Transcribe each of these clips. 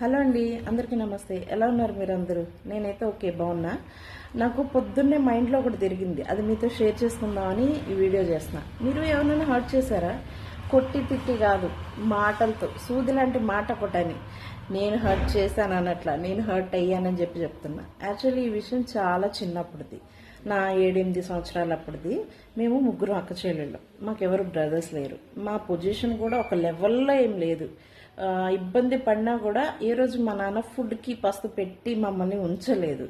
Hello అండి, అందరికీ నమస్తే. ఎలా ఉన్నారు మీరందరూ? నేనైతే ఓకే, బాగున్నా. నాకు పొద్దున్నే మైండ్లో ఒకటి తిరిగింది, అది మీతో షేర్ చేసుకుందామని ఈ వీడియో చేస్తున్నా. మీరు ఎవరైనా హర్ట్ చేశారా? కొట్టి తిట్టి కాదు, మాటలతో, సూది లాంటి మాట ఒకటని. నేను హర్ట్ చేశాను అన్నట్లా, నేను హర్ట్ అయ్యానని చెప్తున్నా. యాక్చువల్లీ ఈ విషయం చాలా చిన్నప్పుడుది, నా 7-8 సంవత్సరాలప్పుడుది. మేము ముగ్గురు అక్క చెల్లెళ్ళు, మాకెవరు బ్రదర్స్ లేరు. మా పొజిషన్ కూడా ఒక లెవెల్లో ఏం లేదు. ఇబ్బంది పడినా కూడా ఏ రోజు మా నాన్న ఫుడ్కి పస్తు పెట్టి మమ్మల్ని ఉంచలేదు.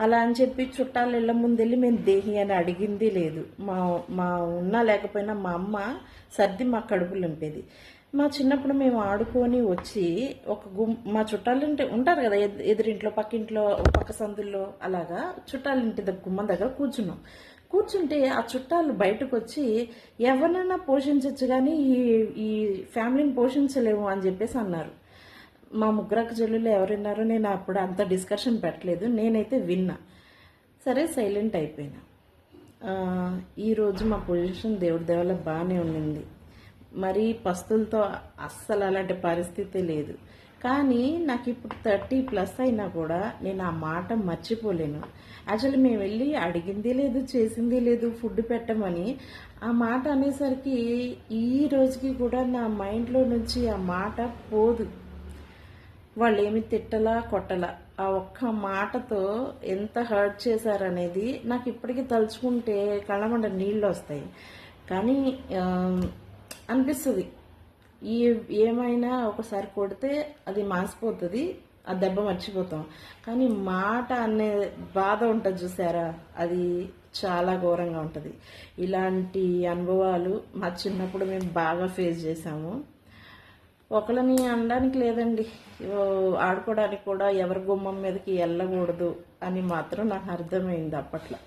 అలా అని చెప్పి చుట్టాలు ఇళ్ళ ముందెళ్ళి మేము దేహి అని అడిగింది లేదు. మా మా ఉన్నా లేకపోయినా మా అమ్మ సర్ది మా కడుపులు నింపేది. మా చిన్నప్పుడు మేము ఆడుకొని వచ్చి మా చుట్టాలు ఉంటారు కదా, ఎదురింట్లో, పక్కింట్లో, పక్క సందుల్లో, అలాగా చుట్టాలింటి గుమ్మం దగ్గర కూర్చుంటే ఆ చుట్టాలు బయటకు వచ్చి ఎవరినైనా పోషించవచ్చు కానీ ఈ ఫ్యామిలీని పోషించలేము అని చెప్పేసి అన్నారు. మా ముగ్గురక్క చెల్లెళ్ళు ఎవరున్నారో నేను అప్పుడు అంత డిస్కషన్ పెట్టలేదు, నేనైతే విన్నా. సరే, సైలెంట్ అయిపోయినా. ఈరోజు మా పొజిషన్ దేవుడి దేవల్ల బాగానే ఉండింది. మరి పస్తులతో అస్సలు అలాంటి పరిస్థితి లేదు. కానీ నాకు ఇప్పుడు 30+ అయినా కూడా నేను ఆ మాట మర్చిపోలేను. యాక్చువల్లీ మేము వెళ్ళి అడిగింది లేదు, చేసింది లేదు ఫుడ్ పెట్టమని. ఆ మాట అనేసరికి ఈ రోజుకి కూడా నా మైండ్లో నుంచి ఆ మాట పోదు. వాళ్ళు ఏమి తిట్టలా కొట్టలా, ఆ ఒక్క మాటతో ఎంత హర్ట్ చేశారనేది నాకు ఇప్పటికీ తలుచుకుంటే కళ్ళమంట నీళ్ళు వస్తాయి. కానీ అనిపిస్తుంది, ఏమైనా ఒకసారి కొడితే అది మాసిపోతుంది, ఆ దెబ్బ మర్చిపోతాం. కానీ మాట అనే బాధ ఉంటుంది చూసారా, అది చాలా ఘోరంగా ఉంటుంది. ఇలాంటి అనుభవాలు మా చిన్నప్పుడు మేము బాగా ఫేస్ చేసాము. ఒకళ్ళని అనడానికి లేదండి, ఆడుకోవడానికి కూడా ఎవరి గుమ్మం మీదకి వెళ్ళకూడదు అని మాత్రం నాకు అర్థమైంది అప్పట్లో.